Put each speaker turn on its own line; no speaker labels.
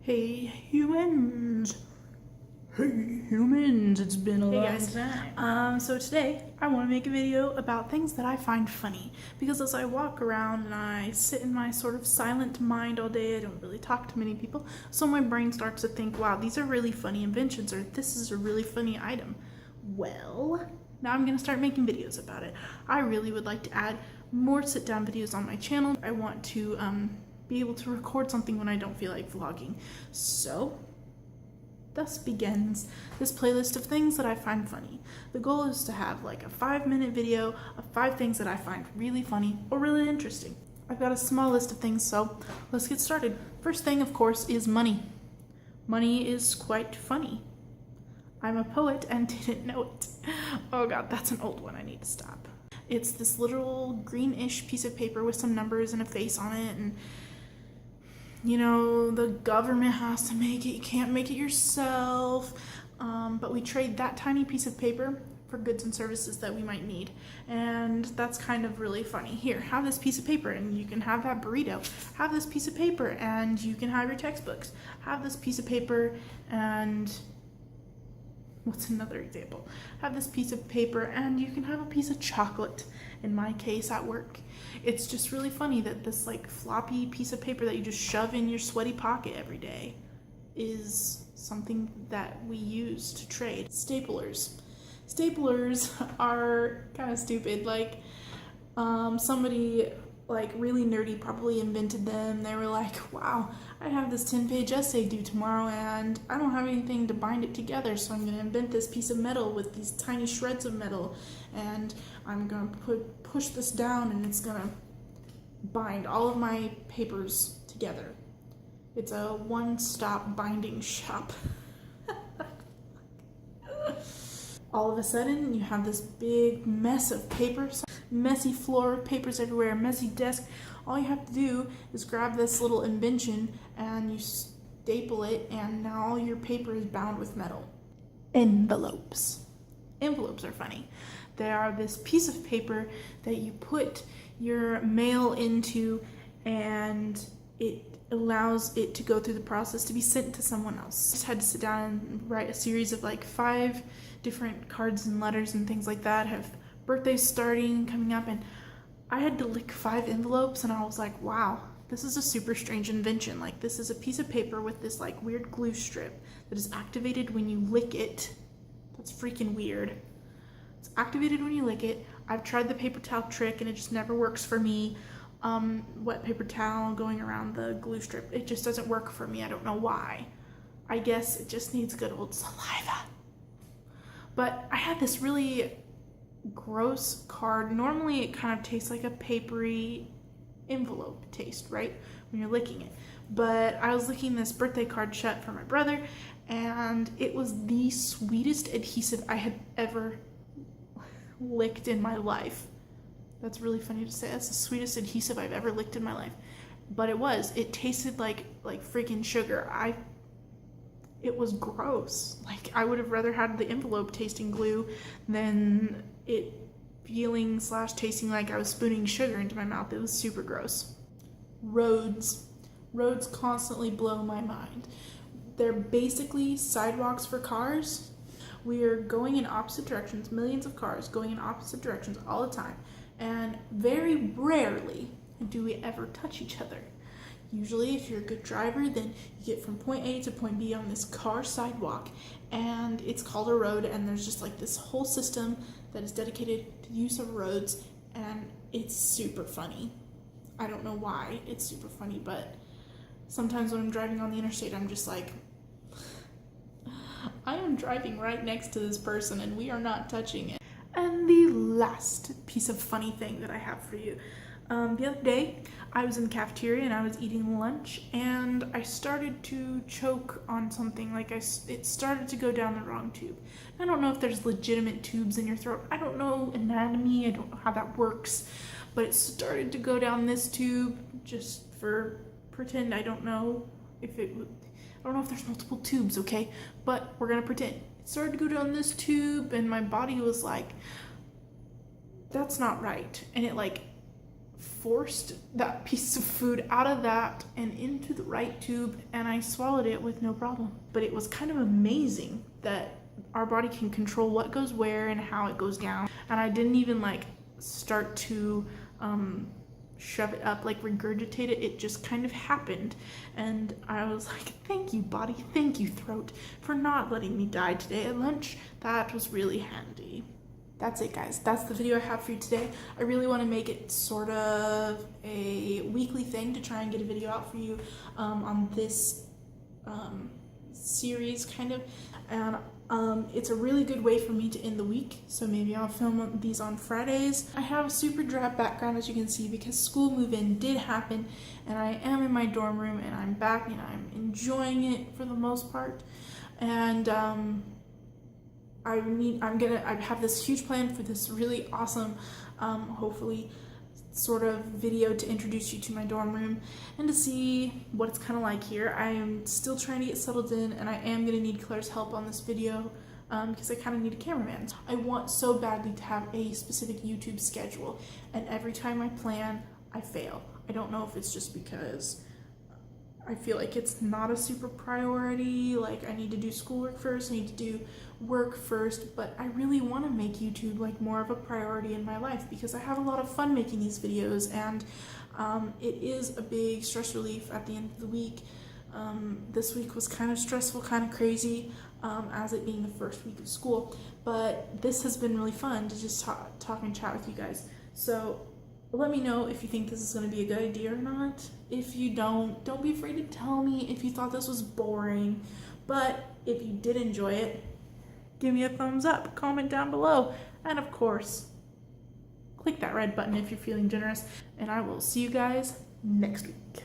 Hey humans! Hey humans, it's been a long time. So today I want to make a video about things that I find funny, because as I walk around and I sit in my sort of silent mind all day, I don't really talk to many people, so my brain starts to think, wow, these are really funny inventions, or this is a really funny item. Well, now I'm going to start making videos about it. I really would like to add more sit-down videos on my channel. I want to be able to record something when I don't feel like vlogging. So, thus begins this playlist of things that I find funny. The goal is to have like a 5-minute video of 5 things that I find really funny or really interesting. I've got a small list of things, so let's get started. First thing, of course, is money. Money is quite funny. I'm a poet and didn't know it. Oh god, that's an old one, I need to stop. It's this little greenish piece of paper with some numbers and a face on it, and you know, the government has to make it, you can't make it yourself, but we trade that tiny piece of paper for goods and services that we might need, and that's kind of really funny. Here, have this piece of paper and you can have that burrito. Have this piece of paper and you can have your textbooks. Have this piece of paper and what's another example? Have this piece of paper and you can have a piece of chocolate, in my case at work. It's just really funny that this like floppy piece of paper that you just shove in your sweaty pocket every day is something that we use to trade. Staplers. Staplers are kind of stupid. Like somebody like really nerdy probably invented them. They were like, wow, I have this 10-page essay due tomorrow and I don't have anything to bind it together, so I'm going to invent this piece of metal with these tiny shreds of metal, and I'm going to push this down and it's going to bind all of my papers together. It's a one-stop binding shop. All of a sudden, you have this big mess of papers, messy floor, papers everywhere, messy desk. All you have to do is grab this little invention and you staple it, and now all your paper is bound with metal. Envelopes. Envelopes are funny. They are this piece of paper that you put your mail into, and it allows it to go through the process to be sent to someone else. I just had to sit down and write a series of like 5 different cards and letters and things like that. Have birthdays coming up, and I had to lick 5 envelopes, and I was like, wow, this is a super strange invention. Like, this is a piece of paper with this like weird glue strip that is activated when you lick it. That's freaking weird. It's activated when you lick it. I've tried the paper towel trick and it just never works for me. Wet paper towel going around the glue strip, it just doesn't work for me. I don't know why. I guess it just needs good old saliva. But I had this really gross card. Normally it kind of tastes like a papery envelope taste, right, when you're licking it. But I was licking this birthday card shut for my brother, and it was the sweetest adhesive I had ever licked in my life. That's really funny to say. That's the sweetest adhesive I've ever licked in my life. But it tasted like freaking sugar. It was gross. Like, I would have rather had the envelope tasting glue than it feeling / tasting like I was spooning sugar into my mouth. It was super gross. Roads. Roads constantly blow my mind. They're basically sidewalks for cars. We are going in opposite directions, millions of cars going in opposite directions all the time, and very rarely do we ever touch each other. Usually, if you're a good driver, then you get from point A to point B on this car sidewalk, and it's called a road, and there's just like this whole system that is dedicated to the use of roads, and it's super funny. I don't know why it's super funny, but sometimes when I'm driving on the interstate, I'm just like, I am driving right next to this person and we are not touching it. And the last piece of funny thing that I have for you. The other day, I was in the cafeteria and I was eating lunch, and I started to choke on something. Like it started to go down the wrong tube. I don't know if there's legitimate tubes in your throat. I don't know anatomy. I don't know how that works. But it started to go down this tube, just for pretend. I don't know if there's multiple tubes, okay? But we're gonna pretend. It started to go down this tube, and my body was like, that's not right. And it like forced that piece of food out of that and into the right tube, and I swallowed it with no problem. But it was kind of amazing that our body can control what goes where and how it goes down. And I didn't even like start to shove it up, like regurgitate it. It just kind of happened. And I was like, thank you, body, thank you, throat, for not letting me die today at lunch. That was really handy. That's it, guys. That's the video I have for you today. I really want to make it sort of a weekly thing to try and get a video out for you on this series, kind of. And it's a really good way for me to end the week, so maybe I'll film these on Fridays. I have a super drab background, as you can see, because school move-in did happen, and I am in my dorm room, and I'm back, and I'm enjoying it for the most part. And I have this huge plan for this really awesome, hopefully, sort of video to introduce you to my dorm room and to see what it's kind of like here. I am still trying to get settled in, and I am going to need Claire's help on this video because I kind of need a cameraman. I want so badly to have a specific YouTube schedule, and every time I plan, I fail. I don't know if it's just because I feel like it's not a super priority, like I need to do schoolwork first, I need to do work first, but I really want to make YouTube like more of a priority in my life because I have a lot of fun making these videos, and it is a big stress relief at the end of the week. This week was kind of stressful, kind of crazy, as it being the first week of school, but this has been really fun to just talk and chat with you guys. So let me know if you think this is going to be a good idea or not. If you don't be afraid to tell me if you thought this was boring. But if you did enjoy it, give me a thumbs up, comment down below, and of course, click that red button if you're feeling generous. And I will see you guys next week.